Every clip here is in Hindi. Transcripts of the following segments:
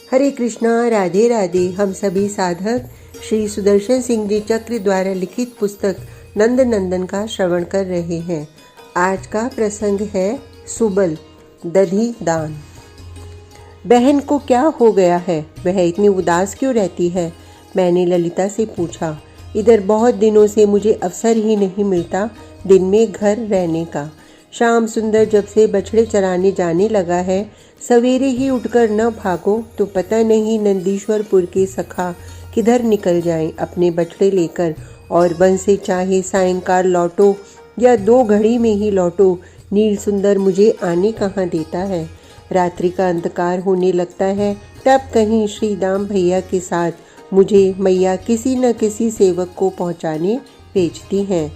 हरे कृष्णा, राधे राधे। हम सभी साधक श्री सुदर्शन सिंह जी चक्र द्वारा लिखित पुस्तक नंद नंदन का श्रवण कर रहे हैं। आज का प्रसंग है सुबल दधी दान। बहन को क्या हो गया है? वह इतनी उदास क्यों रहती है? मैंने ललिता से पूछा। इधर बहुत दिनों से मुझे अवसर ही नहीं मिलता दिन में घर रहने का। श्याम सुंदर जब से बछड़े चराने जाने लगा है, सवेरे ही उठकर न भागो तो पता नहीं नंदीश्वरपुर के सखा किधर निकल जाएं अपने बछड़े लेकर, और वन से चाहे सायंकाल लौटो या 2 घड़ी में ही लौटो, नील सुंदर मुझे आने कहाँ देता है। रात्रि का अंधकार होने लगता है, तब कहीं श्री दाम भैया के साथ मुझे मैया किसी न किसी सेवक को पहुँचाने भेजती हैं।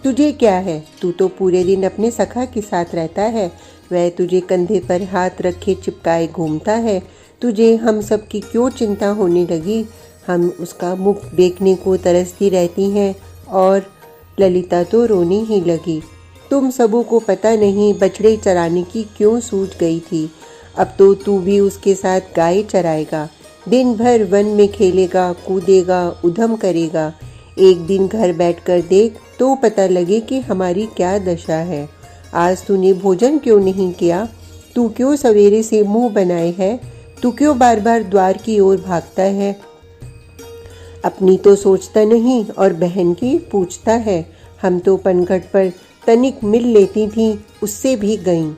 तुझे क्या है? तू तो पूरे दिन अपने सखा के साथ रहता है। वह तुझे कंधे पर हाथ रखे चिपकाए घूमता है। तुझे हम सब की क्यों चिंता होने लगी? हम उसका मुख देखने को तरसती रहती हैं। और ललिता तो रोने ही लगी। तुम सबों को पता नहीं बछड़े चराने की क्यों सूझ गई थी। अब तो तू भी उसके साथ गाय चराएगा। दिन भर वन में खेलेगा, कूदेगा, उधम करेगा। एक दिन घर बैठकर देख तो पता लगे कि हमारी क्या दशा है। आज तूने भोजन क्यों नहीं किया? तू क्यों सवेरे से मुंह बनाए है? तू क्यों बार बार द्वार की ओर भागता है? अपनी तो सोचता नहीं और बहन की पूछता है। हम तो पनघट पर तनिक मिल लेती थी, उससे भी गईं।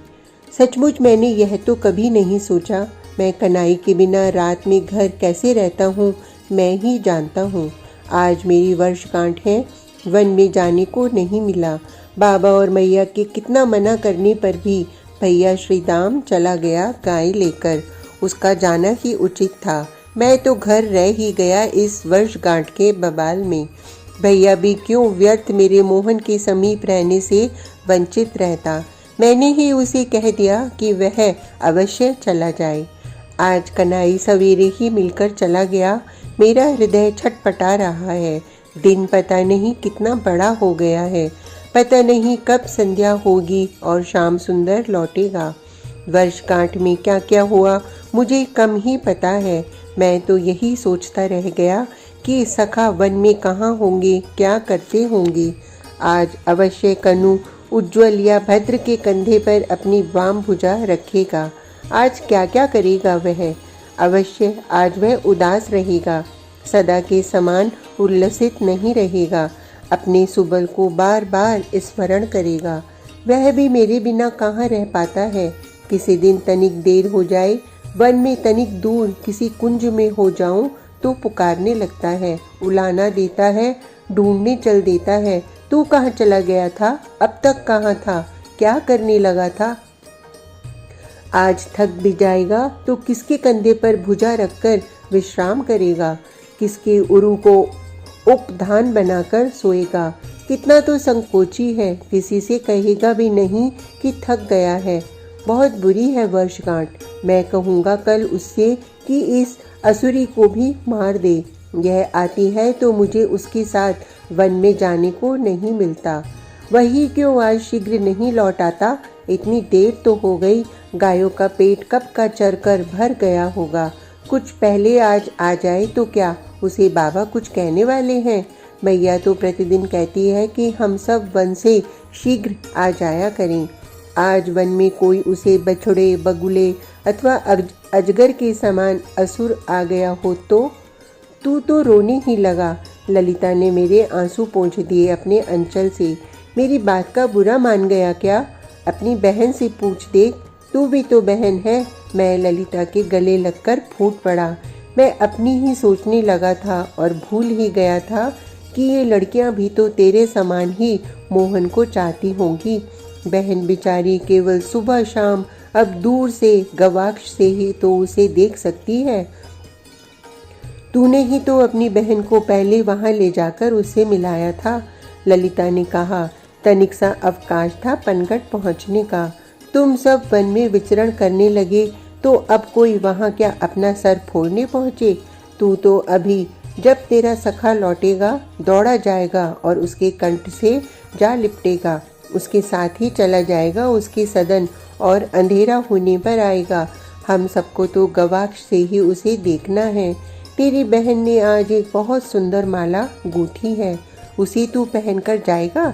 सचमुच मैंने यह तो कभी नहीं सोचा। मैं कनाई के बिना रात में घर कैसे रहता हूँ, मैं ही जानता हूँ। आज मेरी वर्षगांठ है, वन में जाने को नहीं मिला। बाबा और मैया के कितना मना करने पर भी भैया श्रीदाम चला गया गाय लेकर। उसका जाना ही उचित था। मैं तो घर रह ही गया इस वर्षगांठ के बवाल में। भैया भी क्यों व्यर्थ मेरे मोहन के समीप रहने से वंचित रहता। मैंने ही उसे कह दिया कि वह अवश्य चला जाए। आज कनाई सवेरे ही मिलकर चला गया। मेरा हृदय छटपटा रहा है। दिन पता नहीं कितना बड़ा हो गया है। पता नहीं कब संध्या होगी और श्याम सुंदर लौटेगा। वर्षगांठ में क्या क्या हुआ मुझे कम ही पता है। मैं तो यही सोचता रह गया कि सखा वन में कहाँ होंगे, क्या करते होंगे। आज अवश्य कनु उज्ज्वल या भद्र के कंधे पर अपनी वाम भुजा रखेगा। आज क्या क्या करेगा वह? अवश्य आज वह उदास रहेगा, सदा के समान उल्लसित नहीं रहेगा। अपने सुबल को बार बार स्मरण करेगा। वह भी मेरे बिना कहाँ रह पाता है। किसी दिन तनिक देर हो जाए, वन में तनिक दूर किसी कुंज में हो जाऊं तो पुकारने लगता है, उलाना देता है, ढूंढने चल देता है। तू कहाँ चला गया था? अब तक कहाँ था? क्या करने लगा था? आज थक भी जाएगा तो किसके कंधे पर भुजा रखकर विश्राम करेगा? किसके उरु को उपधान बनाकर सोएगा? कितना तो संकोची है, किसी से कहेगा भी नहीं कि थक गया है। बहुत बुरी है वर्षगांठ। मैं कहूँगा कल उससे कि इस असुरी को भी मार दे। यह आती है तो मुझे उसके साथ वन में जाने को नहीं मिलता। वही क्यों आज शीघ्र नहीं लौट आता? इतनी देर तो हो गई। गायों का पेट कब का चरकर भर गया होगा। कुछ पहले आज आ जाए तो क्या उसे बाबा कुछ कहने वाले हैं? मैया तो प्रतिदिन कहती है कि हम सब वन से शीघ्र आ जाया करें। आज वन में कोई उसे बछड़े, बगुले अथवा अजगर के समान असुर आ गया हो तो? तू तो रोने ही लगा। ललिता ने मेरे आंसू पोंछ दिए अपने अंचल से। मेरी बात का बुरा मान गया क्या? अपनी बहन से पूछ देख, तू भी तो बहन है। मैं ललिता के गले लगकर फूट पड़ा। मैं अपनी ही सोचने लगा था और भूल ही गया था कि ये लड़कियां भी तो तेरे समान ही मोहन को चाहती होंगी। बहन बेचारी केवल सुबह शाम अब दूर से गवाक्ष से ही तो उसे देख सकती है। तूने ही तो अपनी बहन को पहले वहां ले जाकर उसे मिलाया था। ललिता ने कहा। तनिक सा अवकाश था पनघट पहुंचने का। तुम सब वन में विचरण करने लगे तो अब कोई वहां क्या अपना सर फोड़ने पहुंचे? तू तो अभी जब तेरा सखा लौटेगा दौड़ा जाएगा और उसके कंठ से जा लिपटेगा। उसके साथ ही चला जाएगा उसके सदन और अंधेरा होने पर आएगा। हम सबको तो गवाक्ष से ही उसे देखना है। तेरी बहन ने आज एक बहुत सुंदर माला गूंथी है, उसे तू पहनकर जाएगा?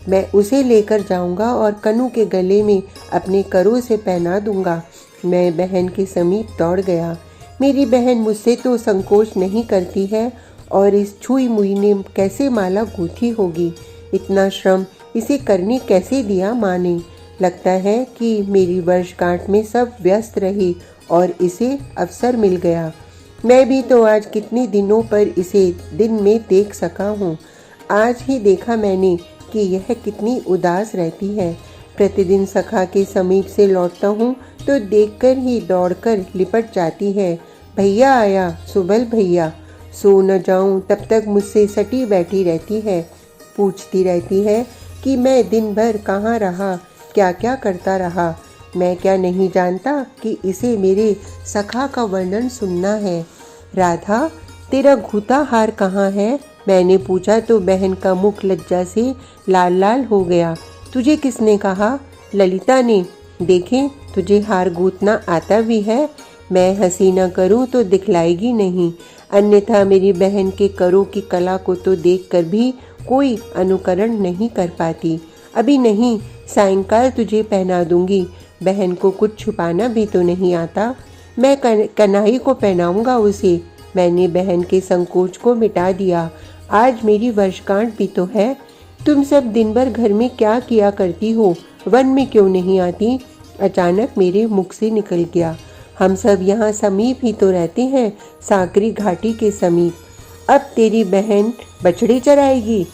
मैं उसे लेकर जाऊंगा और कनु के गले में अपने करों से पहना दूंगा। मैं बहन के समीप दौड़ गया। मेरी बहन मुझसे तो संकोच नहीं करती है और इस छुई मुई ने कैसे माला गूंथी होगी। इतना श्रम इसे करने कैसे दिया माँ ने। लगता है कि मेरी वर्षगांठ में सब व्यस्त रहे और इसे अवसर मिल गया। मैं भी तो आज कितने दिनों पर इसे दिन में देख सका हूँ। आज ही देखा मैंने कि यह कितनी उदास रहती है। प्रतिदिन सखा के समीप से लौटता हूँ तो देखकर ही दौड़कर लिपट जाती है। भैया आया, सुबल भैया। सो न जाऊं तब तक मुझसे सटी बैठी रहती है। पूछती रहती है कि मैं दिन भर कहाँ रहा, क्या क्या करता रहा। मैं क्या नहीं जानता कि इसे मेरे सखा का वर्णन सुनना है। राधा, तेरा घूता हार कहाँ है? मैंने पूछा तो बहन का मुख लज्जा से लाल लाल हो गया। तुझे किसने कहा? ललिता ने। देखें, तुझे हार गूंथना आता भी है। मैं हंसी न करूं तो दिखलाएगी नहीं, अन्यथा मेरी बहन के करों की कला को तो देखकर भी कोई अनुकरण नहीं कर पाती। अभी नहीं, सायंकाल तुझे पहना दूंगी। बहन को कुछ छुपाना भी तो नहीं आता। मैं कन्हई को पहनाऊंगा उसे। मैंने बहन के संकोच को मिटा दिया। आज मेरी वर्षगांठ भी तो है। तुम सब दिन भर घर में क्या किया करती हो? वन में क्यों नहीं आती? अचानक मेरे मुख से निकल गया। हम सब यहाँ समीप ही तो रहते हैं, साकरी घाटी के समीप। अब तेरी बहन बछड़े चराएगी?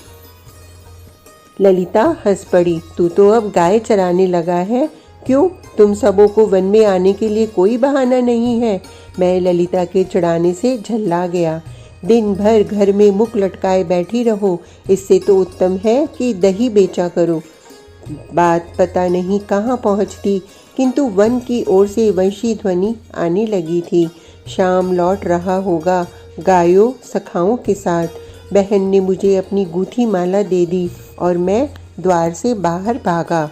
ललिता हंस पड़ी। तू तो अब गाय चराने लगा है। क्यों, तुम सबों को वन में आने के लिए कोई बहाना नहीं है? मैं ललिता के चिढ़ाने से झल्ला गया। दिन भर घर में मुख लटकाए बैठी रहो, इससे तो उत्तम है कि दही बेचा करो। बात पता नहीं कहाँ पहुँचती, किंतु वन की ओर से वंशी ध्वनि आने लगी थी। शाम लौट रहा होगा, गायों सखाओं के साथ। बहन ने मुझे अपनी गूंथी माला दे दी और मैं द्वार से बाहर भागा।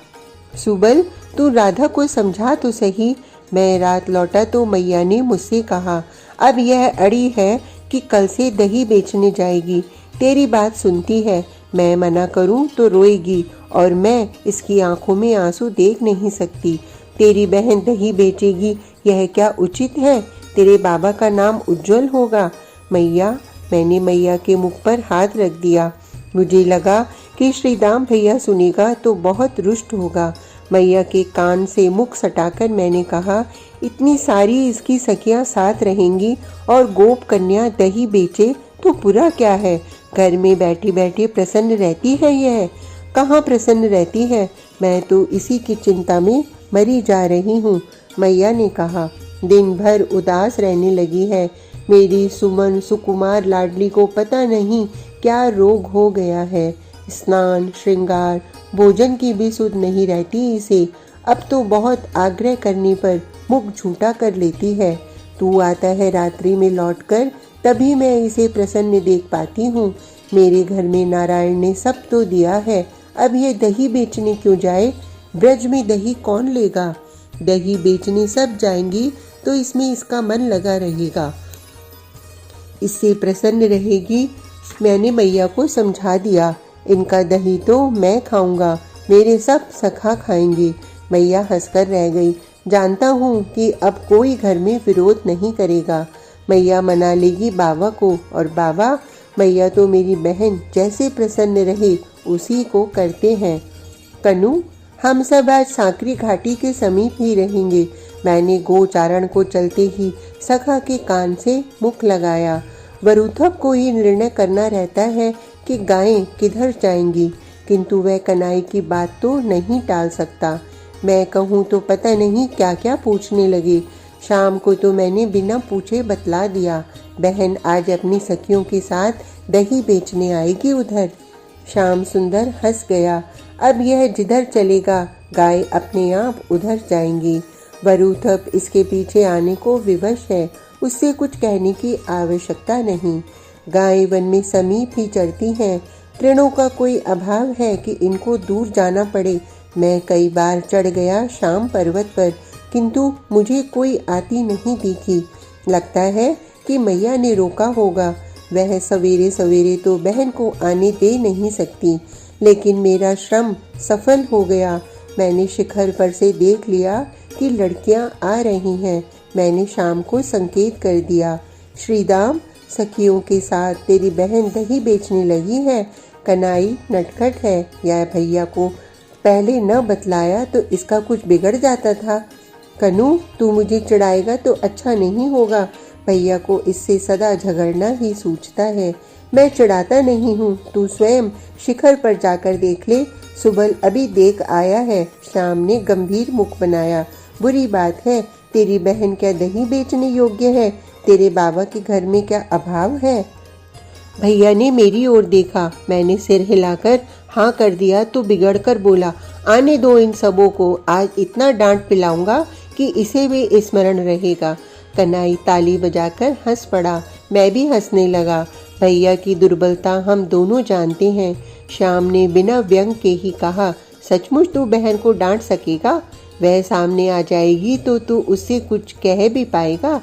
सुबल, तू राधा को समझा तो सही। मैं रात लौटा तो मैया ने मुझसे कहा, अब यह अड़ी है कि कल से दही बेचने जाएगी। तेरी बात सुनती है, मैं मना करूं तो रोएगी और मैं इसकी आंखों में आंसू देख नहीं सकती। तेरी बहन दही बेचेगी, यह क्या उचित है? तेरे बाबा का नाम उज्जवल होगा। मैया, मैंने मैया के मुख पर हाथ रख दिया। मुझे लगा कि श्रीदाम भैया सुनेगा तो बहुत रुष्ट होगा। मैया के कान से मुख सटाकर मैंने कहा, इतनी सारी इसकी सखियां साथ रहेंगी और गोप कन्या दही बेचे तो बुरा क्या है? घर में बैठी बैठी प्रसन्न रहती है यह। कहाँ प्रसन्न रहती है? मैं तो इसी की चिंता में मरी जा रही हूँ। मैया ने कहा, दिन भर उदास रहने लगी है। मेरी सुमन सुकुमार लाडली को पता नहीं क्या रोग हो गया है। स्नान, श्रृंगार, भोजन की भी सुध नहीं रहती इसे। अब तो बहुत आग्रह करने पर मुख झूठा कर लेती है। तू आता है रात्रि में लौटकर, तभी मैं इसे प्रसन्न देख पाती हूँ। मेरे घर में नारायण ने सब तो दिया है, अब ये दही बेचने क्यों जाए? ब्रज में दही कौन लेगा? दही बेचने सब जाएंगी तो इसमें इसका मन लगा रहेगा, इससे प्रसन्न रहेगी। मैंने मैया को समझा दिया, इनका दही तो मैं खाऊंगा, मेरे सब सखा खाएंगे। मैया हंसकर रह गई। जानता हूँ कि अब कोई घर में विरोध नहीं करेगा। मैया मना लेगी बाबा को, और बाबा, मैया तो मेरी बहन जैसे प्रसन्न रहे उसी को करते हैं। कनु, हम सब आज साकरी घाटी के समीप ही रहेंगे। मैंने गोचारण को चलते ही सखा के कान से मुख लगाया। वरुथब को ही निर्णय करना रहता है कि गायें किधर जाएंगी, किंतु वह कनाई की बात तो नहीं टाल सकता। मैं कहूँ तो पता नहीं क्या क्या पूछने लगे। शाम को तो मैंने बिना पूछे बतला दिया, बहन आज अपनी सखियों के साथ दही बेचने आएगी उधर। श्याम सुंदर हंस गया। अब यह जिधर चलेगा गाय अपने आप उधर जाएंगी। वरुथब इसके पीछे आने को विवश है, उससे कुछ कहने की आवश्यकता नहीं। गाय वन में समीप ही चरती हैं, तृणों का कोई अभाव है कि इनको दूर जाना पड़े। मैं कई बार चढ़ गया शाम पर्वत पर, किंतु मुझे कोई आती नहीं दिखी। लगता है कि मैया ने रोका होगा। वह सवेरे सवेरे तो बहन को आने दे नहीं सकती, लेकिन मेरा श्रम सफल हो गया। मैंने शिखर पर से देख लिया कि लड़कियां आ रही हैं। मैंने शाम को संकेत कर दिया, श्रीदाम, सखियों के साथ तेरी बहन दही बेचने लगी है। कनाई नटखट है, या भैया को पहले न बतलाया तो इसका कुछ बिगड़ जाता था। कनू, तू मुझे चिढ़ाएगा तो अच्छा नहीं होगा। भैया को इससे सदा झगड़ना ही सूझता है। मैं चिढ़ाता नहीं हूँ, तू स्वयं शिखर पर जाकर देख ले। सुबल अभी देख आया है। श्याम ने गंभीर मुख बनाया। बुरी बात है, तेरी बहन क्या दही बेचने योग्य है? तेरे बाबा के घर में क्या अभाव है? भैया ने मेरी ओर देखा। मैंने सिर हिलाकर हाँ कर दिया तो बिगड़ कर बोला, आने दो इन सबों को, आज इतना डांट पिलाऊंगा कि इसे भी स्मरण रहेगा। कन्हई ताली बजाकर हंस पड़ा। मैं भी हंसने लगा। भैया की दुर्बलता हम दोनों जानते हैं। श्याम ने बिना व्यंग के ही कहा, सचमुच तू बहन को डांट सकेगा? वह सामने आ जाएगी तो तू उससे कुछ कह भी पाएगा?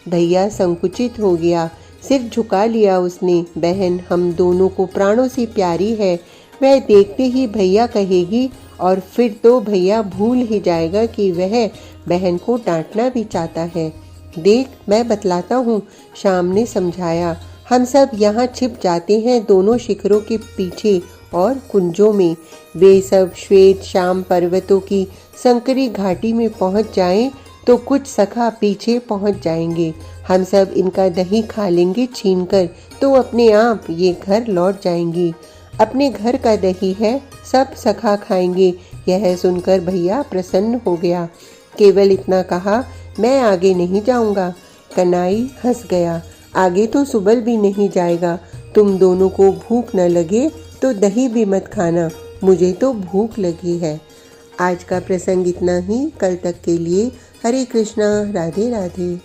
भैया संकुचित हो गया। सिर झुका लिया उसने। बहन हम दोनों को प्राणों से प्यारी है। वह देखते ही भैया कहेगी और फिर तो भैया भूल ही जाएगा कि वह बहन को डांटना भी चाहता है। देख, मैं बतलाता हूँ, श्याम ने समझाया। हम सब यहाँ छिप जाते हैं दोनों शिखरों के पीछे और कुंजों में। वे सब श्वेत श्याम पर्वतों की संकरी घाटी में पहुँच जाएं तो कुछ सखा पीछे पहुँच जाएंगे। हम सब इनका दही खा लेंगे छीनकर, तो अपने आप ये घर लौट जाएंगी। अपने घर का दही है, सब सखा खाएंगे। यह सुनकर भैया प्रसन्न हो गया। केवल इतना कहा, मैं आगे नहीं जाऊंगा। कन्हई हंस गया। आगे तो सुबल भी नहीं जाएगा। तुम दोनों को भूख न लगे तो दही भी मत खाना। मुझे तो भूख लगी है। आज का प्रसंग इतना ही। कल तक के लिए हरे कृष्णा, राधे राधे।